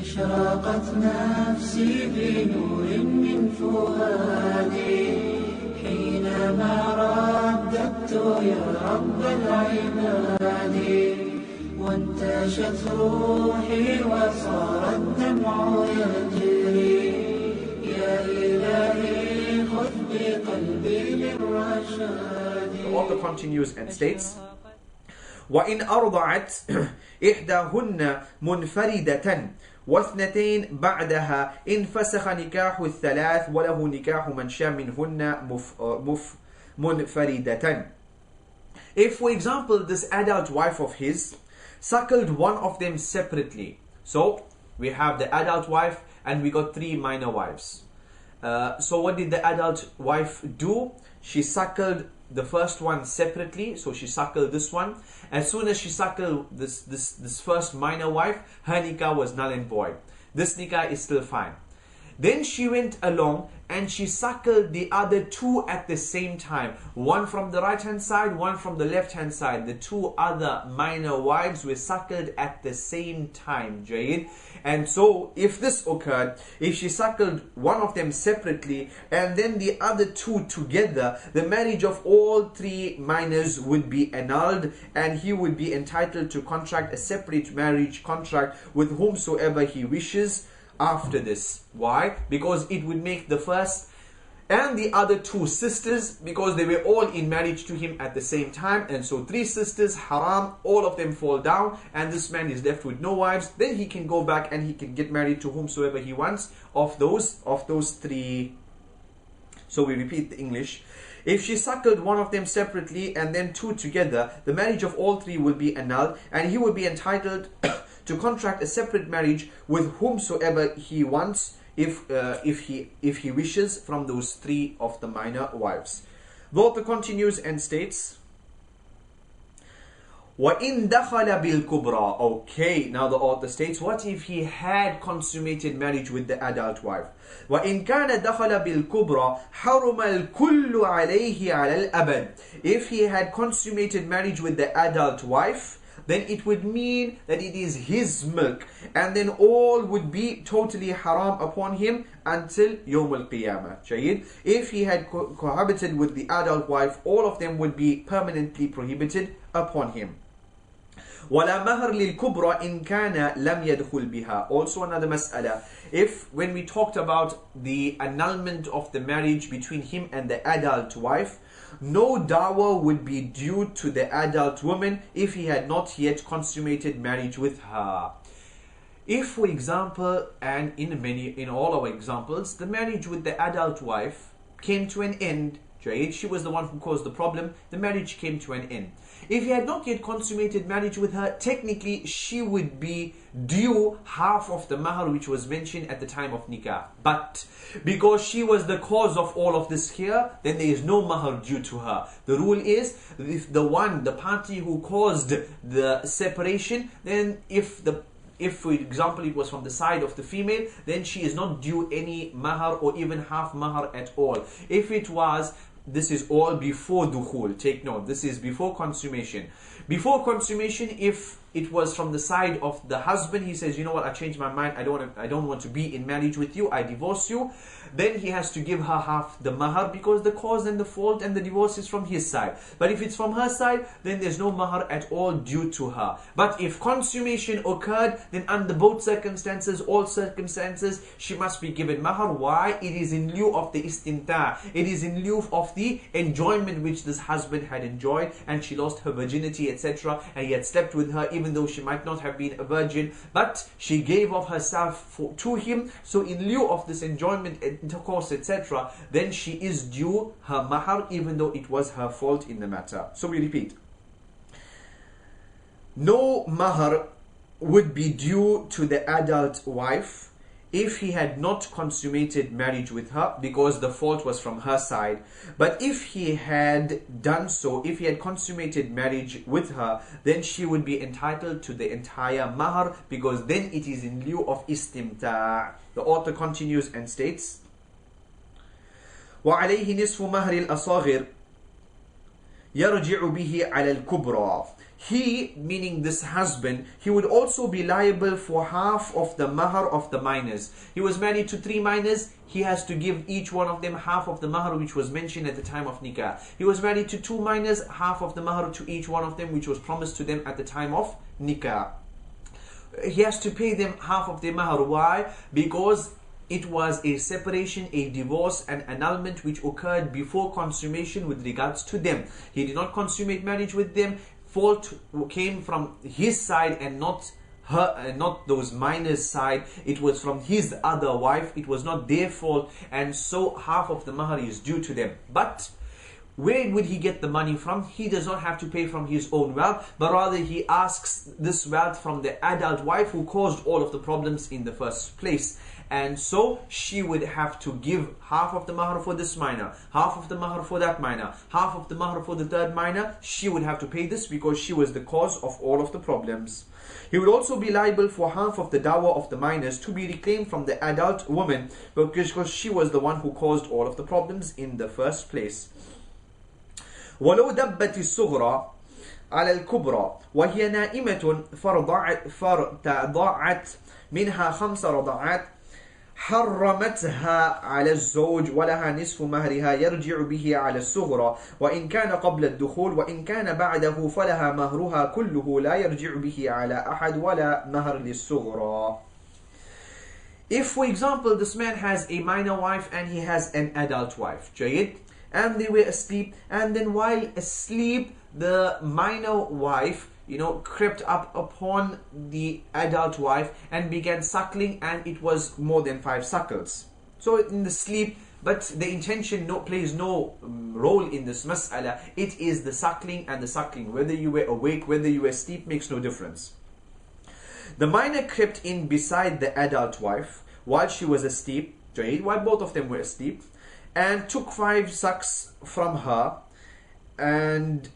أشرقت نفسي بنور من فؤادي حينما رددت يا رب العباد وانتشت روحي وصار الدمع يجري يا إلهي خذ بقلبي للرشاد. The author continues and states, وَإِنْ أَرْضَعَتْ إِحْدَاهُنَّ مُنْفَرِدَةً واثنتين بعدها انفسخ نكاح الثلاث وله نكاح من شاء منهن منفردة. If, for example, this adult wife of his suckled one of them separately, so we have the adult wife and we got 3 minor wives. So what did the adult wife do? She suckled the first one separately, so she suckled this one. As soon as she suckled this first minor wife, her nikah was null and void. This nikah is still fine. Then she went along and she suckled the other 2 at the same time. One from the right hand side, one from the left hand side. The 2 other minor wives were suckled at the same time. Jayid. And so if this occurred, if she suckled one of them separately and then the other 2 together, the marriage of all 3 minors would be annulled and he would be entitled to contract a separate marriage contract with whomsoever he wishes after this. Why? Because it would make the first and the other 2 sisters, because they were all in marriage to him at the same time, and so 3 sisters, haram, all of them fall down and this man is left with no wives. Then he can go back and he can get married to whomsoever he wants of those 3. So we repeat the English. If she suckled one of them separately and then 2 together, the marriage of all 3 will be annulled and he will be entitled to contract a separate marriage with whomsoever he wants if he wishes from those 3 of the minor wives. The author continues and states, وَإِن دَخَلَ بِالْكُبْرَى. Okay, now the author states, what if he had consummated marriage with the adult wife? وَإِن كَانَ دَخَلَ بِالْكُبْرَى حَرُمَ الْكُلُّ عَلَيْهِ عَلَى الْأَبَدِ. If he had consummated marriage with the adult wife, then it would mean that it is his milk, and then all would be totally haram upon him until Yawm al-Qiyamah. Jayid. If he had cohabited with the adult wife, all of them would be permanently prohibited upon him. وَلَا مَهْرٍ لِلْكُبْرَى إِنْ كَانَ لَمْ يَدْخُلْ بِهَا. Also another mas'ala. If, when we talked about the annulment of the marriage between him and the adult wife, no dawah would be due to the adult woman if he had not yet consummated marriage with her. If, for example, and in all our examples, the marriage with the adult wife came to an end, she was the one who caused the problem, the marriage came to an end. If he had not yet consummated marriage with her, technically she would be due half of the mahar which was mentioned at the time of nikah. But because she was the cause of all of this here, then there is no mahar due to her. The rule is, if the party who caused the separation, then if for example it was from the side of the female, then she is not due any mahar or even half mahar at all. If it was, this is all before dukhul. Take note, this is before consummation. Before consummation, if it was from the side of the husband, he says, you know what, I changed my mind, I don't want to be in marriage with you, I divorce you, then he has to give her half the mahar because the cause and the fault and the divorce is from his side. But if it's from her side, then there's no mahar at all due to her. But if consummation occurred, then under both circumstances, all circumstances, she must be given mahar. Why? It is in lieu of the istimta'. It is in lieu of the enjoyment which this husband had enjoyed, and she lost her virginity, etc. And he had slept with her even though she might not have been a virgin, but she gave of herself to him. So in lieu of this enjoyment, intercourse, etc., then she is due her mahar even though it was her fault in the matter. So we repeat, no mahar would be due to the adult wife if he had not consummated marriage with her because the fault was from her side. But if he had done so, if he had consummated marriage with her, then she would be entitled to the entire mahar because then it is in lieu of istimta'. The author continues and states, وَعَلَيْهِ نِصْفُ مَهْرِ الْأَصَاغِرِ يَرْجِعُ بِهِ عَلَى الْكُبْرَى. he, meaning this husband, he would also be liable for half of the mahar of the minors. He was married to 3 minors, he has to give each one of them half of the mahar which was mentioned at the time of nikah. He was married to 2 minors, half of the mahar to each one of them which was promised to them at the time of nikah. He has to pay them half of their mahar. Why? Because it was a separation, a divorce, an annulment which occurred before consummation with regards to them. He did not consummate marriage with them. Fault came from his side and not her, not those minors' side. It was from his other wife. It was not their fault, and so half of the mahar is due to them. But where would he get the money from? He does not have to pay from his own wealth, but rather he asks this wealth from the adult wife who caused all of the problems in the first place. And so she would have to give half of the mahar for this minor, half of the mahar for that minor, half of the mahar for the third minor. She would have to pay this because she was the cause of all of the problems. He would also be liable for half of the dawah of the minors to be reclaimed from the adult woman because she was the one who caused all of the problems in the first place. ولو دبت الصغرى على الكبرى وهي نائمة فارتضعت منها 5 رضعات حرمتها على الزوج ولها نصف مهرها يرجع به على الصغرى وإن كان قبل الدخول وإن كان بعده فلها مهرها كله لا يرجع به على أحد ولا مهر للصغرى. If, for example, this man has a minor wife and he has an adult wife, جيد, and they were asleep, and then while asleep the minor wife crept up upon the adult wife and began suckling, and it was more than 5 suckles. So in the sleep, but the intention plays no role in this mas'ala. It is the suckling and the suckling. Whether you were awake, whether you were asleep, makes no difference. The minor crept in beside the adult wife while she was asleep, while both of them were asleep, and took 5 sucks from her, and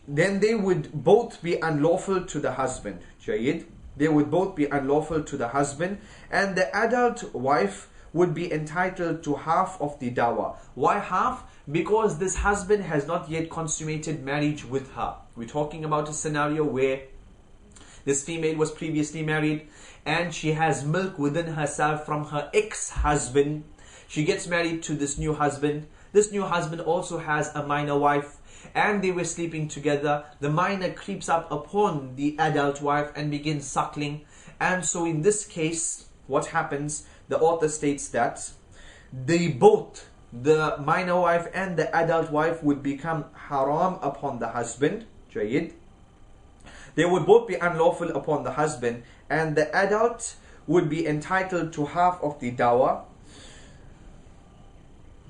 then they would both be unlawful to the husband. Jayid. They would both be unlawful to the husband, and the adult wife would be entitled to half of the dawah. Why half? Because this husband has not yet consummated marriage with her. We're talking about a scenario where this female was previously married and she has milk within herself from her ex-husband. She gets married to this new husband. This new husband also has a minor wife, and they were sleeping together. The minor creeps up upon the adult wife and begins suckling. And so in this case, what happens? The author states that both the minor wife and the adult wife would become haram upon the husband. Jayid. They would both be unlawful upon the husband, and the adult would be entitled to half of the dawah.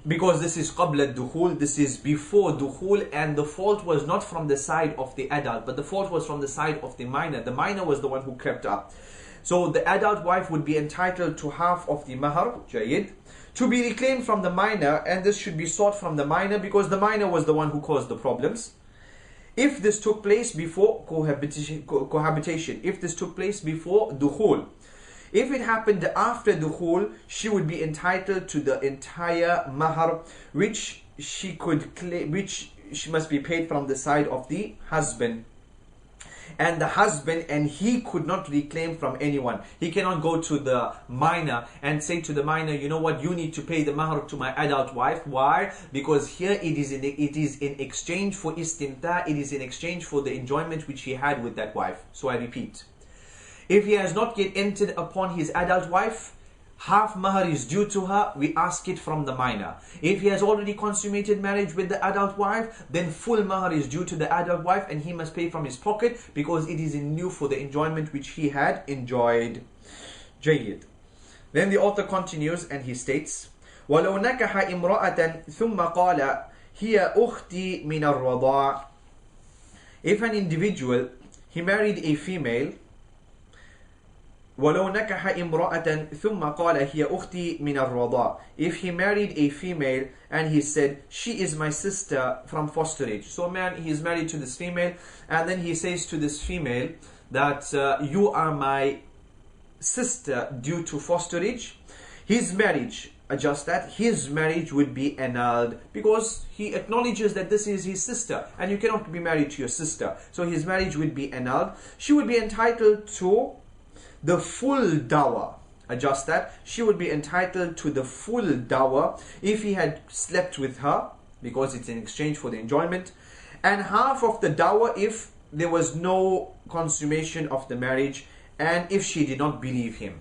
Because this is qabla dukhul, this is before dukhul, and the fault was not from the side of the adult, but the fault was from the side of the minor. The minor was the one who crept up. So the adult wife would be entitled to half of the mahar, jayid, to be reclaimed from the minor, and this should be sought from the minor because the minor was the one who caused the problems. If this took place before cohabitation, if this took place before dukhul, if it happened after dukhul, she would be entitled to the entire mahar, which she must be paid from the side of the husband. And the husband, and he could not reclaim from anyone. He cannot go to the minor and say to the minor, you know what, you need to pay the mahar to my adult wife. Why? Because here it is in exchange for istimta, it is in exchange for the enjoyment which he had with that wife. So I repeat, if he has not yet entered upon his adult wife, half mahar is due to her, we ask it from the minor. If he has already consummated marriage with the adult wife, then full mahar is due to the adult wife, and he must pay from his pocket because it is in lieu for the enjoyment which he had enjoyed. Jayyid. Then the author continues and he states, وَلَوْ نَكَحَ إِمْرَأَةً ثُمَّ قَالَ هِيَ أُخْتِي مِنَ الرَّضَاعِ. If an individual, he married a female, وَلَوْ نَكَحَ إِمْرَأَةً ثُمَّ قَالَ هِيَ أُخْتِي مِنَ الرَّضَاعِ. If he married a female and he said, she is my sister from fosterage. So a man, he is married to this female, and then he says to this female that you are my sister due to fosterage. His marriage adjust that, his marriage would be annulled because he acknowledges that this is his sister and you cannot be married to your sister. So his marriage would be annulled. She would be entitled to the full dower. Adjust that. She would be entitled to the full dower if he had slept with her, because it's in exchange for the enjoyment, and half of the dower if there was no consummation of the marriage and if she did not believe him.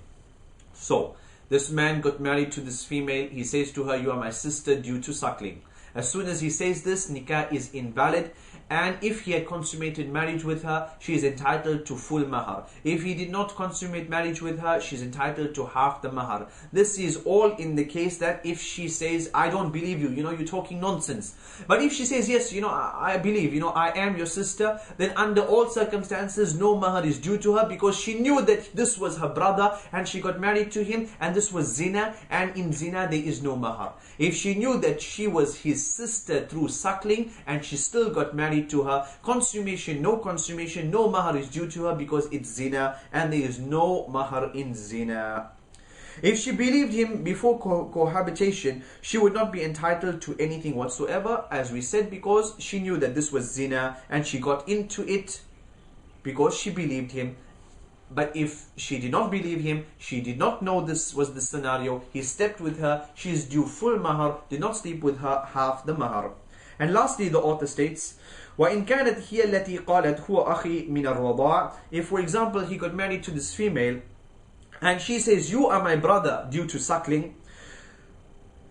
So this man got married to this female. He says to her, you are my sister due to suckling. As soon as he says this, nikah is invalid. And if he had consummated marriage with her, she is entitled to full mahar. If he did not consummate marriage with her, she is entitled to half the mahar. This is all in the case that if she says, I don't believe you, you're talking nonsense. But if she says, yes, I believe, I am your sister, then under all circumstances, no mahar is due to her, because she knew that this was her brother and she got married to him and this was zina, and in zina there is no mahar. If she knew that she was his sister through suckling and she still got married to her, consummation, no mahar is due to her because it's zina and there is no mahar in zina. If she believed him before cohabitation, she would not be entitled to anything whatsoever, as we said, because she knew that this was zina and she got into it because she believed him. But if she did not believe him, she did not know this was the scenario, he slept with her, she is due full mahar, did not sleep with her, half the mahar. And lastly, the author states, وَإِنْ كَانَتْ هِيَ الَّتِي قَالَتْ هُوَ أَخِي مِنَ الرَّضَاعِ. If, for example, he got married to this female, and she says, you are my brother due to suckling,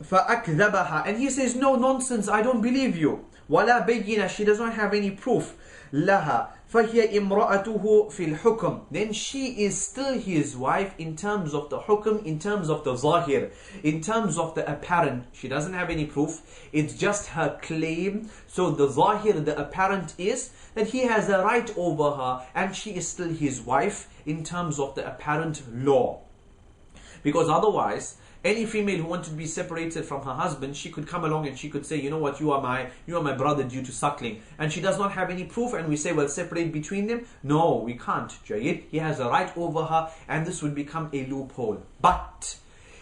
فَأَكْذَبَهَا. And he says, no, nonsense, I don't believe you. وَلَا بَيِّنَ. She does not have any proof. لَهَا فَهِيَ إِمْرَأَتُهُ فِي الْحُكْمِ. Then she is still his wife in terms of the hukm, in terms of the zahir, in terms of the apparent. She doesn't have any proof. It's just her claim. So the zahir, the apparent is that he has a right over her and she is still his wife in terms of the apparent law. Because otherwise, any female who wanted to be separated from her husband, she could come along and she could say, you know what, you are my brother due to suckling. And she does not have any proof, and we say, well, separate between them. No, we can't, Jayid. He has a right over her, and this would become a loophole. But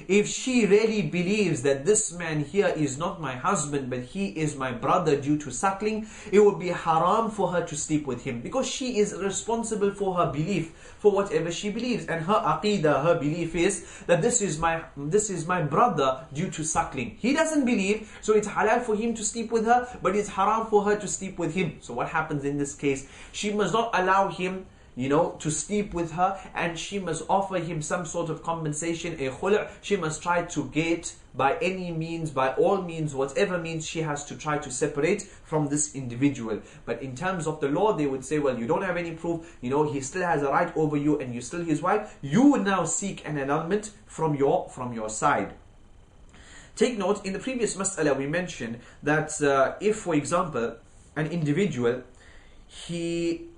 if she really believes that this man here is not my husband, but he is my brother due to suckling, it would be haram for her to sleep with him, because she is responsible for her belief, for whatever she believes. And her aqidah, her belief is that this is my brother due to suckling. He doesn't believe, so it's halal for him to sleep with her, but it's haram for her to sleep with him. So what happens in this case? She must not allow him to sleep with her, and she must offer him some sort of compensation, a khul'. She must try to get by any means, by all means, whatever means, she has to try to separate from this individual. But in terms of the law, they would say, well, you don't have any proof, he still has a right over you and you're still his wife. You would now seek an annulment from your side. Take note, in the previous mas'ala we mentioned that if, for example, an individual, he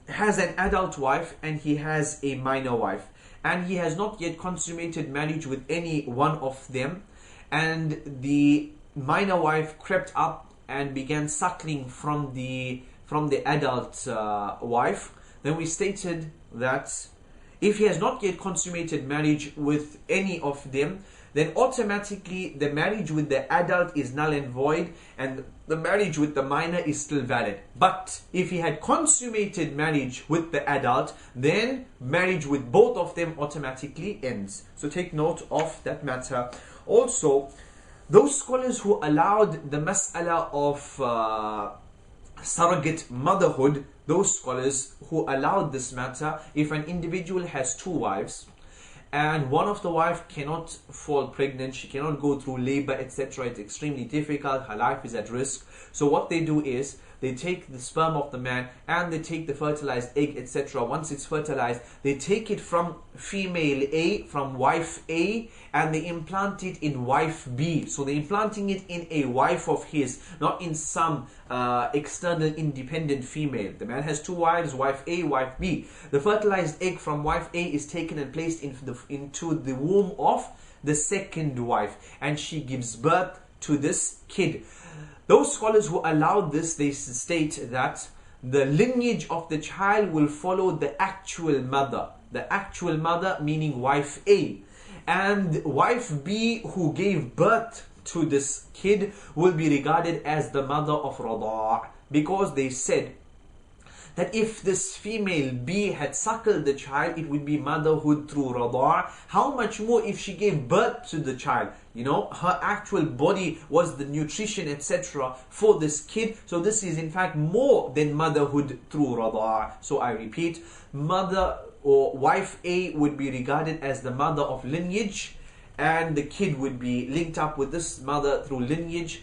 has an adult wife and he has a minor wife, and he has not yet consummated marriage with any one of them, and the minor wife crept up and began suckling from the adult wife, then we stated that if he has not yet consummated marriage with any of them, then automatically the marriage with the adult is null and void, and the marriage with the minor is still valid. But if he had consummated marriage with the adult, then marriage with both of them automatically ends. So take note of that matter. Also, those scholars who allowed the mas'ala of surrogate motherhood, those scholars who allowed this matter, if an individual has two wives, and one of the wife cannot fall pregnant, she cannot go through labor, etc. It's extremely difficult, her life is at risk. So what they do is, they take the sperm of the man and they take the fertilized egg, etc. Once it's fertilized, they take it from female A, from wife A, and they implant it in wife B. So they're implanting it in a wife of his, not in some external independent female. The man has two wives, wife A, wife B. The fertilized egg from wife A is taken and placed into the womb of the second wife, and she gives birth to this kid. Those scholars who allowed this, they state that the lineage of the child will follow the actual mother. The actual mother meaning wife A. And wife B who gave birth to this kid will be regarded as the mother of Rada', because they said that if this female B had suckled the child, it would be motherhood through Rada'. How much more if she gave birth to the child? You know, her actual body was the nutrition, etc. for this kid. So this is in fact more than motherhood through Rada'. So I repeat, mother or wife A would be regarded as the mother of lineage, and the kid would be linked up with this mother through lineage.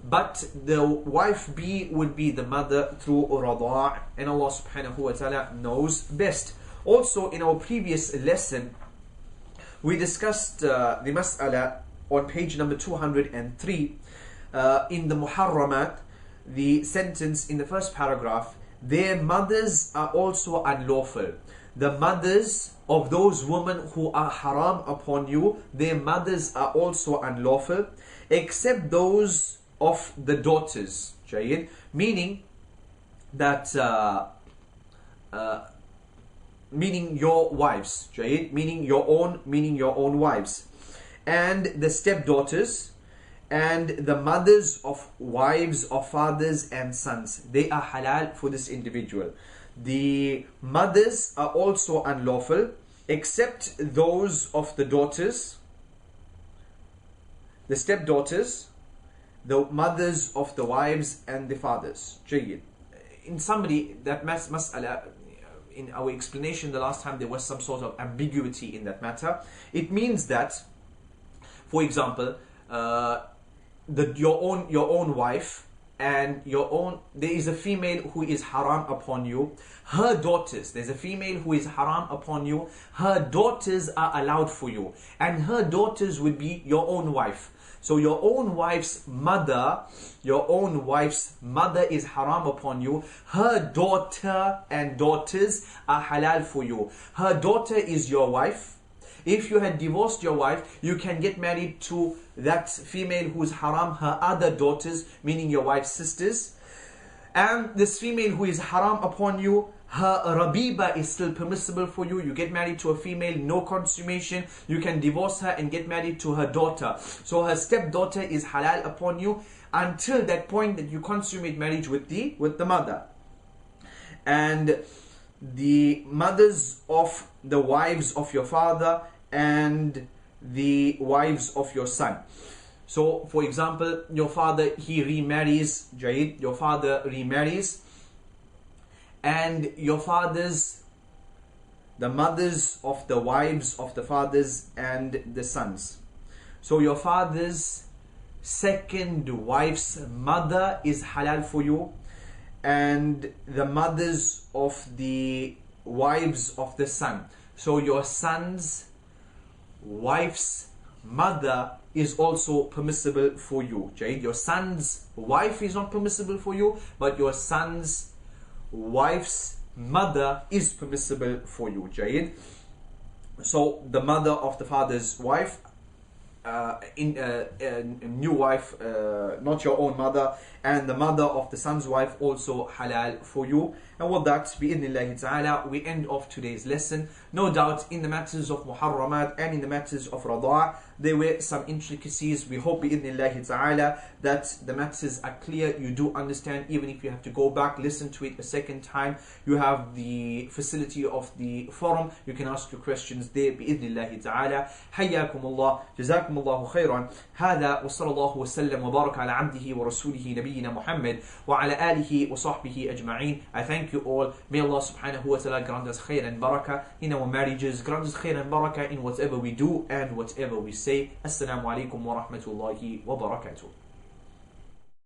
But the wife B would be the mother through Rada', and Allah subhanahu wa ta'ala knows best. Also, in our previous lesson, we discussed the mas'ala on page number 203 in the Muharramat, the sentence in the first paragraph, their mothers are also unlawful. The mothers of those women who are haram upon you, their mothers are also unlawful, except those of the daughters, Jayyid, meaning that meaning your wives, Jayyid, meaning your own wives, and the stepdaughters, and the mothers of wives of fathers and sons. They are halal for this individual. The mothers are also unlawful, except those of the daughters, the stepdaughters, the mothers of the wives and the fathers. Jayyid. In summary, that mas'ala, in our explanation the last time, there was some sort of ambiguity in that matter. It means that, for example, your own wife and there is a female who is haram upon you. Her daughters, there's a female who is haram upon you. Her daughters are allowed for you, and her daughters would be your own wife. So your own wife's mother is haram upon you. Her daughter and daughters are halal for you. Her daughter is your wife. If you had divorced your wife, you can get married to that female who is haram, her other daughters, meaning your wife's sisters. And this female who is haram upon you, her Rabiba is still permissible for you. You get married to a female, no consummation. You can divorce her and get married to her daughter. So her stepdaughter is halal upon you until that point that you consummate marriage with the mother. And the mothers of the wives of your father and the wives of your son. So, for example, your father, he remarries, Jaid, your father remarries, and your fathers, the mothers of the wives of the fathers and the sons. So your father's second wife's mother is halal for you, and the mothers of the wives of the son. So your son's wife's mother is also permissible for you, Jaid. Your son's wife is not permissible for you, but your son's wife's mother is permissible for you, Jaid. So the mother of the father's wife, new wife, not your own mother, and the mother of the son's wife also halal for you. And with that, bi'idhnillahi ta'ala, we end off today's lesson. No doubt in the matters of muharramat and in the matters of rada', there were some intricacies. We hope bi'idhnillahi ta'ala that the matters are clear. You do understand, even if you have to go back, listen to it a second time. You have the facility of the forum. You can ask your questions there bi'idhnillahi ta'ala. حياكم الله, جزاكم الله خيرا. هذا وصلى الله وسلم وبارك على عبده ورسوله نبينا محمد وعلى آله وصحبه أجمعين. I thank you all. May Allah subhanahu wa ta'ala grant us khair and barakah in our marriages, grant us khair and barakah in whatever we do and whatever we say. Assalamu alaikum wa rahmatullahi wa barakatuh.